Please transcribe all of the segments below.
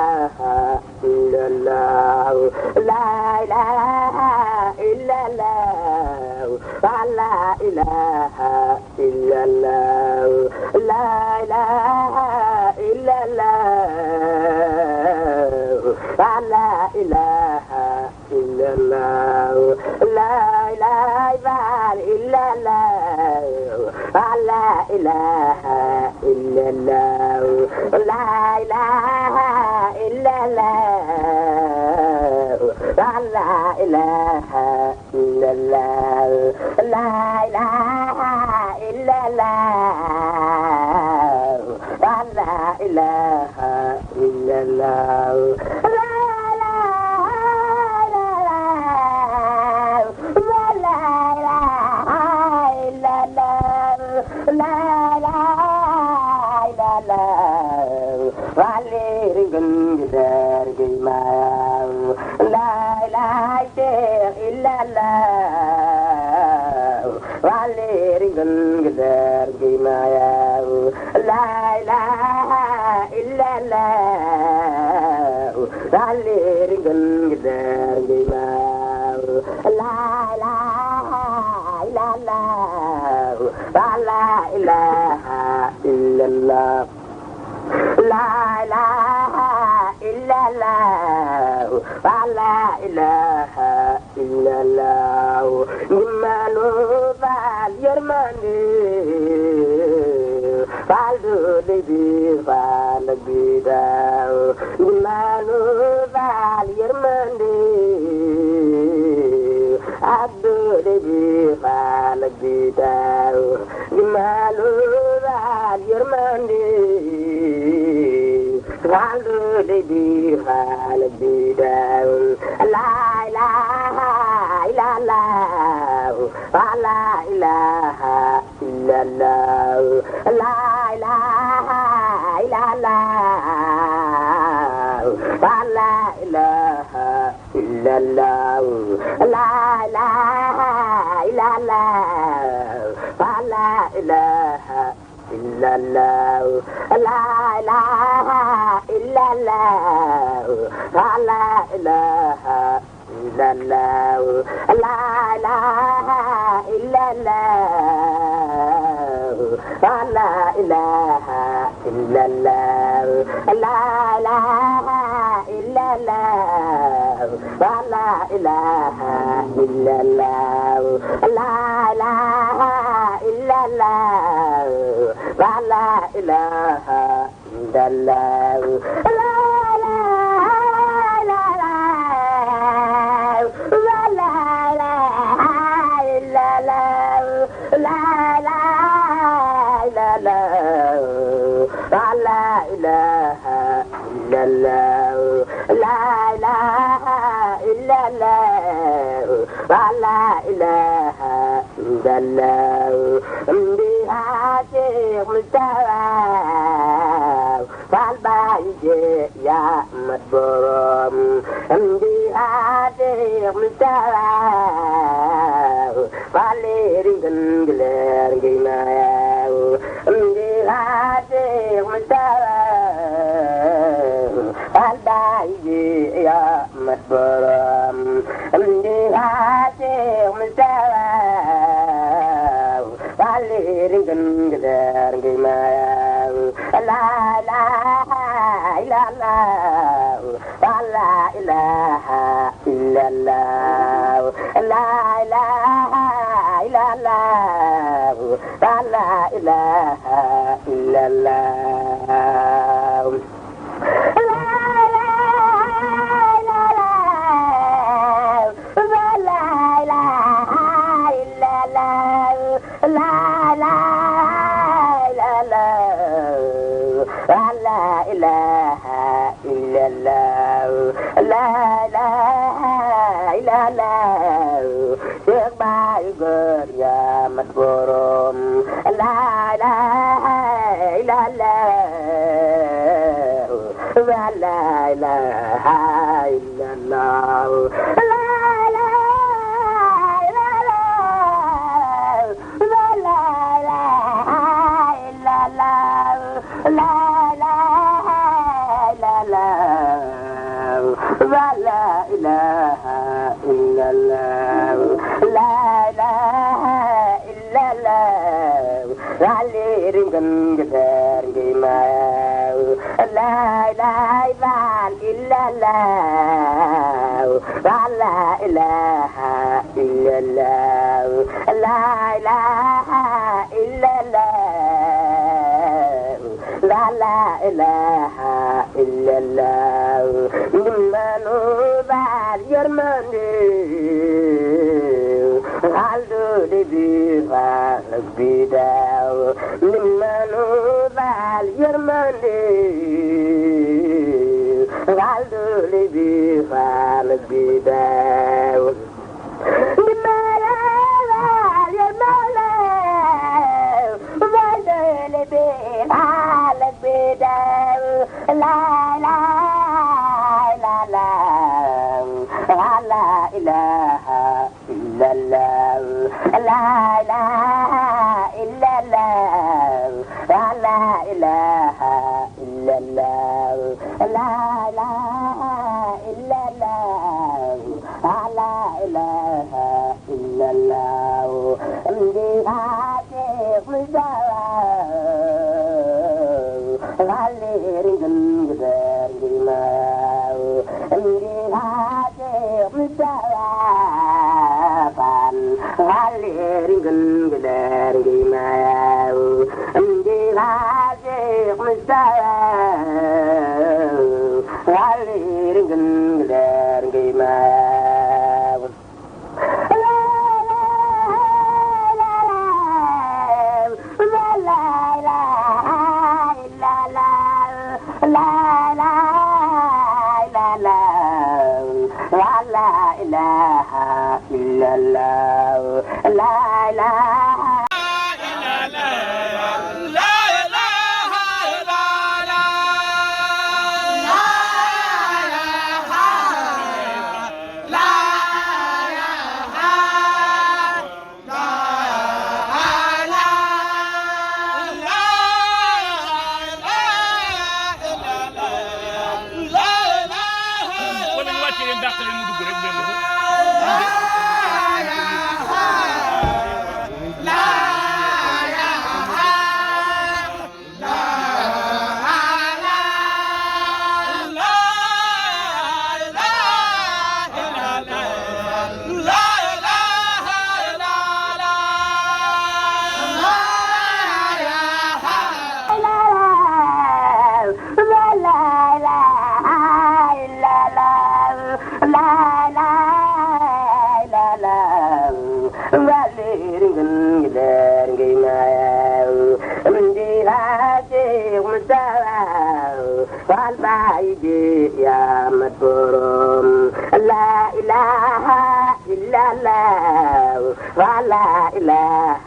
ilaha illallah la ilaha illallah la ilaha illallah la ilaha illallah la ilaha illallah la ilaha illallah la ilaha illallah la ilaha illallah la ilaha illallah la ilaha illallah la ilaha illallah la la la لا إله إلا الله لا إله إلا الله علي رنجن جدار جما لا إله إلا الله لا إله إلا الله لا إله إلا الله لا إله إلا الله من بعد يرمني عالدو دبيفا بداو من بعد يرمني عالدو دبيفا بداو لا إله إلا الله لا إله إلا الله لا إله إلا الله لا إله إلا الله لا إله إلا الله أمدي عاشق مزاو غالي رجل قدر جماو أمدي عاشق مزاوان غالي رجل قدر جماو أمدي عاشق مزاو غالي رجل قدر جماو لا إله إلا الله لا إله إلا الله لا إله إلا الله لا يا مدبرم لا إله إلا الله ولا إله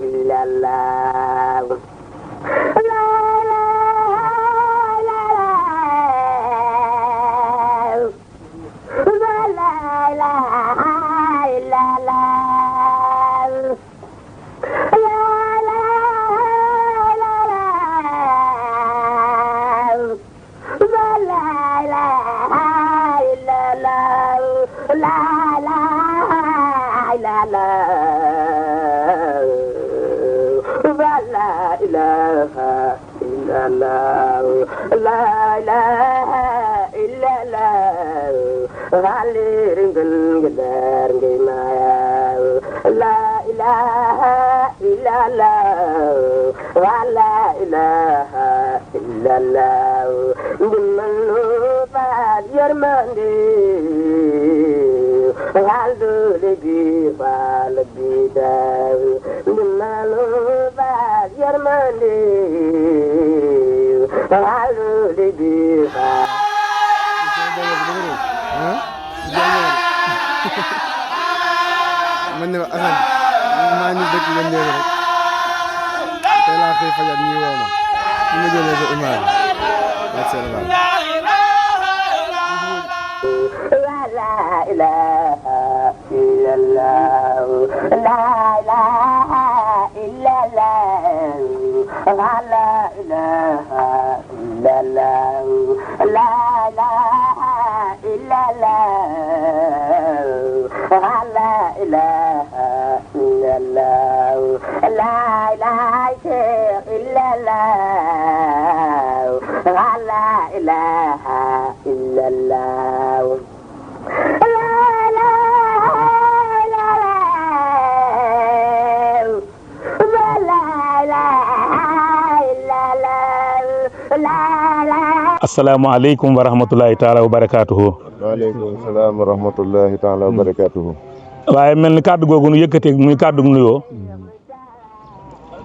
إلا الله لا إله إلا الله غالي رنجل قدر جماو لا إله إلا الله ولا إله إلا الله من بعد يرمني غالدو لبي فالبي داو من بعد يرمني man ne Assane maa ngi dëkk ba Ndeye rek tey laa xëy fajar ñi woo ma ñu ma jëlee sa image ak seen baal. لا إله إلا الله لا إله إلا الله لا إله إلا الله لا إله إلا الله لا إله إلا الله لا إله إلا الله لا إله إلا الله asalaamaaleykum wa rahmatulahi taala wa barakaatuhu. waaleykum salaam wa rahmatullahi taala wa barakaatuhu. waaye mel ni kàddu googu nu yëkkatee muy kàddu nuyoo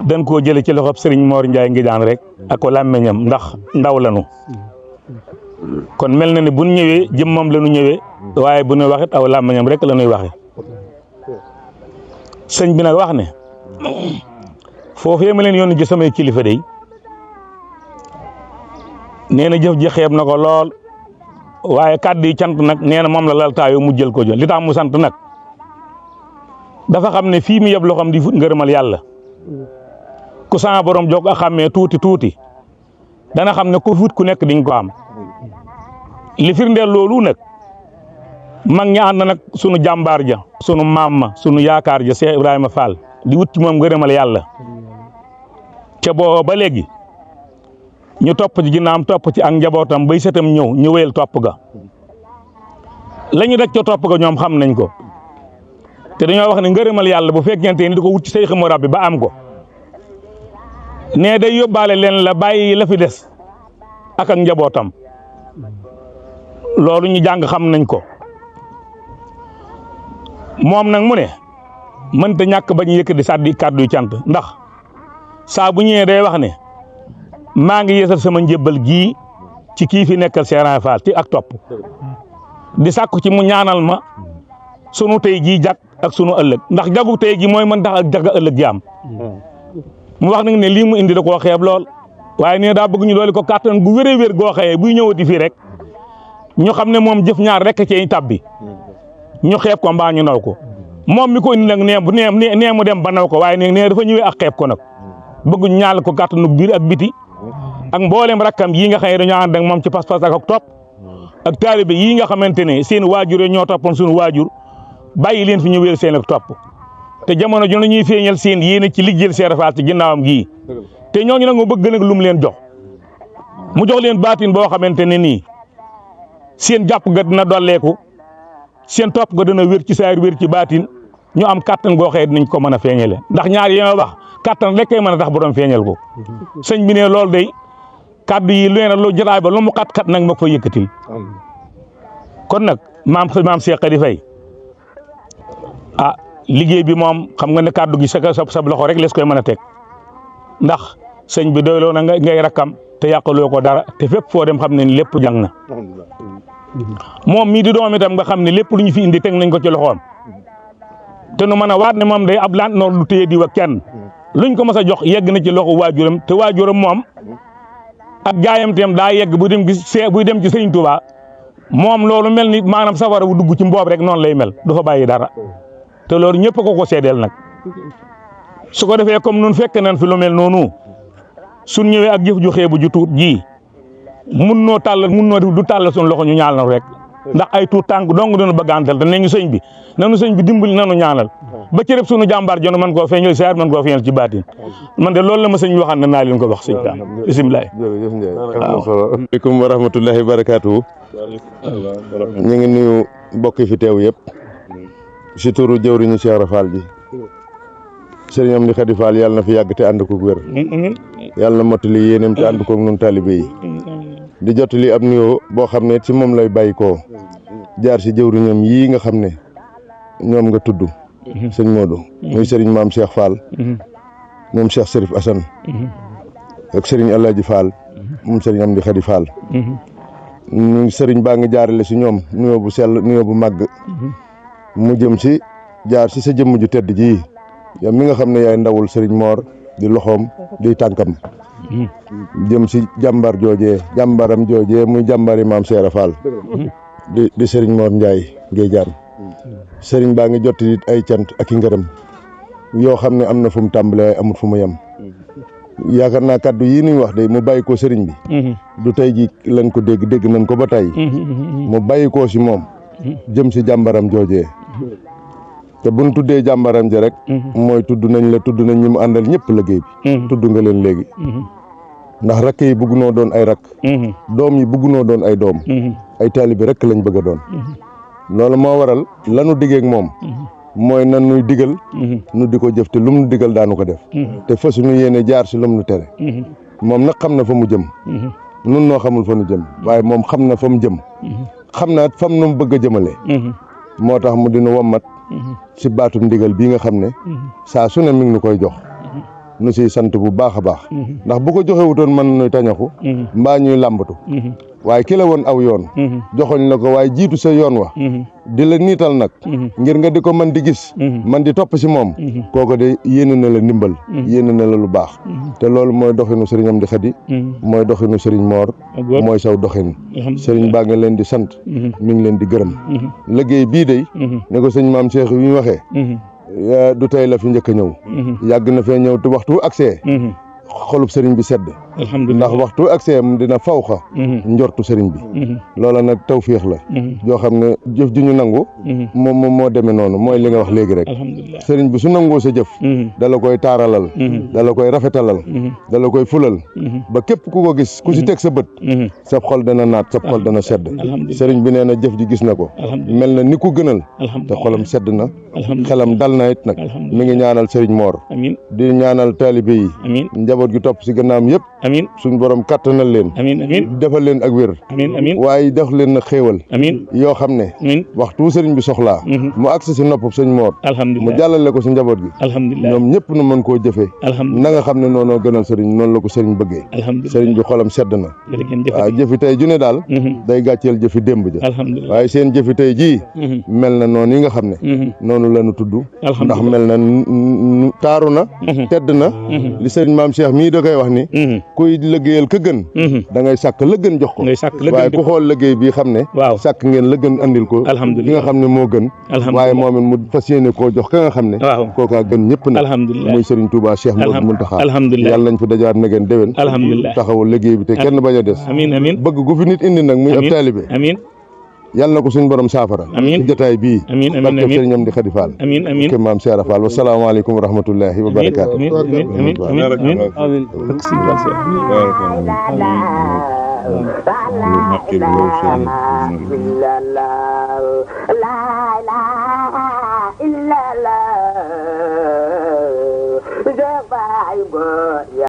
dañ koo jëlee ci loxob Serigne Mor Ndiaye Ngidaan rek ak ko làmmeñam ndax ndaw lanu kon mel na ni bu ñëwee jëmmam la nu ñëwee waaye bu ñu waxit aw làmmeñam rek la ñuy waxe sëñ bi nag wax ne foofee ma leen yónni ci samay kilifa day nee na jëf ji xeeb na ko lool waaye kàddu yi cant nag nee na moom la laltaayu mu jël ko jo li tax mu sant nag dafa xam ne fii mu yeb loxoom di fut ngërëmal yàlla ku sama borom jog a xàmmee tuuti dana xam ne ku fut ku nekk diñ ko am li firndeel loolu nag mag ña ànd nag sunu jàmbaar ja sunu maam ma sunu yaakaar ja Cheikh Ibrahima Fall di wut ci moom ngërëmal yàlla ca boo ba léegi ñu topp ci ginnaam topp ci ak njabootam bay setam ñëw ñu wéyal topp ga la ñu daj ca topp ga ñoom xam nañ ko te dañoo wax ne ngërëmal yàlla bu fekkente ni di ko wut ci say xamu rabbi ba am ko ne day yóbbaale leen la bàyyi la fi des ak njabootam loolu ñu jàng xam nañ ko moom nag mu ne mënta ñàkk bañ yëkkati sàddi kàddu yu cant ndax saa bu ñëwee day wax ne maa ngi yeesal sama njébbal gii ci kii fi nekkal Cheikh Ibra Fall ci ak topp di sàkku ci mu ñaanal ma sunu tey jii jag ak sunu ëllëg ndax jagu tey gi mooy mën tax ak jag ëllëg ji am mu wax nag ne lii mu indi da koo xeeb lool waaye nee daa bëgg ñu dooli ko kàttan gu wéree wér goo xëyee buy ñëwati fii rek ñu xam ne moom jëf ñaar rek ci tabbi ñu xeeb ko mbaa ñu naw ko moom mi ko indi nag nee mu dem ba naw ko waaye nee dafa ñëwee ak xeeb ko nag bëgg ñu ñaal ko kàttanu biir ak biti ak mboolem rakkam yii nga xam ne dañoo ànd ak moom ci pas-pas ak topp ak taalibe yii nga xamante ne seen waajur ñoo toppoon suñu waajur bàyyi leen fi ñu wéer seen ak topp te jamono ju ñuy feeñal seen yéene ci liggéeyal Cheikh Ibra Fall ci ginnaawam gii te ñooñu nag mu bëgg nag lu mu leen jox mu jox leen baatin boo xamante ne nii seen jàpp ga dina dolleeku seen topp ga dina wér ci saayir wér ci baatin ñu am kàttan goo xëy dinañ ko mën a feeñale ndax ñaar yi ma wax kàttan rek kay mën a tax borom feeñal ko sëñ bi ne loolu day kàddu yi lu ne lu jotaay ba lu mu xat-xat nag ma ko yëkkatil kon nag maam Cheikh Khady Faye ah liggéey bi moom xam nga ne kàddu gi sa loxo rek les koy mën a teg ndax sëñ bi doyloo na ngay rakkam te yàqaloo ko dara te fépp foo dem xam ne lépp jàng na moom mii di doom itam nga xam ne lépp lu ñu fi indi teg nañ ko ci loxoom te nu mën a waat ne moom day ab lant noor lu téye di wa kenn luñ ko mës a jox yegg na ci loxo waajuram te waajuram moom ak jaayamteem daa yegg buy dem ci Sëriñ Tuubaa moom loolu mel ni maanaam safara wu dugg ci mboob rek noonu lay mel du fa bàyyi dara te loolu ñëpp ko seedeel nag su ko defee comme nun fekk nañ fi lu mel noonu suñ ñëwee ak jëf ju xeebu ju tuut ji mun noo def du tàllal suñu loxo ñu ñaal na rek ndax ay tuut tànk dong doon bëggantal te ne ñu sëñ bi nanu sëñ bi dimbali nanu ñaanal ba cërëb suñu jàmbaar jono man koo feeñal saar man koo feeñal ci baatin man de loolu la ma sëñ bi waxaan naa leen ko wax sëñ Tall bisimilah. jërëjëf Ndiaye am solo. asalaamaaleykum wa rahmatullahi wa barakaatu. ñu ngi nuyu mbokk yi fi teew yëpp si turu jëwriñu Cheikh Ibra Fall ji sëriñ Amdi Khady Fall yàlla na fi yàgg te ànd ko wér yàlla na mottali yéeneem te ànd koog nun taalibe yi di jottali ab nuyoo boo xam ne ci moom lay bàyyi koo jaar si jëwriñam yii nga xam ne ñoom nga tudd sëñ Modou muy sëriñ maam Cheikh Fall moom Cheikh Serif Assane ak sëriñ Alaaji Fall moom sëriñ Amdi Khady Fall ñu sëriñ baa ngi jaarale si ñoom nuyoo bu sell nuyoo bu màgg mu jëm si jaar si sa jëmm ju tedd ji yow mi nga xam ne yaay ndawul sëriñ Mor di loxoom di tànkam jëm si jàmbaram joojee muy jàmbari maam Cheikh Ibra Fall di sëriñ Mor Ndiaye ngay jaan sëriñ baa ngi jotti ay cant ak i ngërëm yoo xam ne am na fu mu tàmbalee amut fu mu yem yaakaar naa kaddu yii nuy wax de mu bàyyi ko sëriñ bi du tey ji lañ ko dégg nañ ko ba tey mu bàyyi ko si moom jëm si jàmbaram joojee te buñ tuddee jàmbaram ji rek mooy tudd nañ ñi mu àndal ñëpp liggéey bi tudd nga leen léegi ndax rakk yi bëgg noo doon ay rakk doom yi bëgg noo doon ay doom ay taalibe rek lañ bëgg a doon loolu moo waral lanu diggeek moom mooy nan nuy digal nu di ko jëf te lum nu digal daanu ko def te fasu nu yéene jaar si lum nu tere moom nag xam na fa mu jëm nun noo xamul fa nu jëm waaye moom xam na fa mu jëm xam na fam nu mu bëgg a jëmale moo tax mu dina wommat si baatum ndigal bii nga xam ne saa su ne mi ngi nu koy jox nu siy sant bu baax a baax ndax bu ko joxewutoon mën nuy tañaxu mbaa ñuy làmbatu waaye ki la woon aw yoon joxoñ la ko waaye jiitu sa yoon wa di la niital nag ngir nga di ko man di gis man di topp si moom kooko de yéene na la ndimbal yéene na la lu baax te loolu mooy doxinu sëriñ Amdi Xadi mooy doxinu sëriñ Moor mooy saw doxin sëriñ baa ngi leen di sant mi ngi leen di gërëm liggéey bii day ne ko sëñ maam Cheikh yu ñu waxee du tey la fi njëkk a ñëw yàgg na fee ñëw te waxtu accès xolub sëriñ bi sedd ndax waxtu accès dina fawxa njortu sëriñ bi loola nag tawféex la joo xam ne jëf ji ñu nangu moom moo demee noonu mooy li nga wax léegi rek sëriñ bi su nangoo sa jëf dala koy taaralal dala koy rafetalal dala koy fulal ba képp ku ko gis ku si teg sa bët sa xol dana naat sa xol dana sedd sëriñ bi nee na jëf ji gis na ko mel na ni ku gënal te xolam sedd na xelam dal na it nag mi ngi ñaanal sëriñ Moor di ñaanal taalibe yi njaboot gi topp si gannaam yëpp amiin suñ borom kattanal leen defal leen ak wér waaye def leen na xéewal yoo xam ne waxtu sëriñ bi soxlaa mu agsi si nopp sëñ Moor mu jàllale ko si njaboot gi ñoom ñëpp nu mën koo jëfee na nga xam ne noonoo gënal sëriñ noonu la ko sëriñ bëggee sëriñ bi xolam sedd na waaw jëfi tey ju ne daal day gàcceel jëfi démb ja waaye seen jëfi tey jii mel na noonu yi nga xam ne noonu la nu tudd ndax mel na taaru na tedd na li sëriñ maam Cheikh mii da koy wax ni kuy liggéeyal ka gën da ngay sàkk la gën jox ko waaye ku xool liggéey bi xam ne sàkk ngeen la gën andil ko ki nga xam ne moo gën waaye moom it mu fas yéene koo jox ka nga xam ne kookaa gën ñëpp nag muy Serigne Touba Cheikh Mouhamadou Mountakha yàlla nañ fi dajaat na ngeen déwén taxawul liggéey bi te kenn bañ a des bëgg gu fi nit indi nag muy ab taalibe yàlla na ko suñu borom saafara ci jotaay bii barkeb Sëriñ Amdi Xadi Fall ke maam Cheikh Fall wasalaamaaleykum wa rahmatullahi wa barakaatu la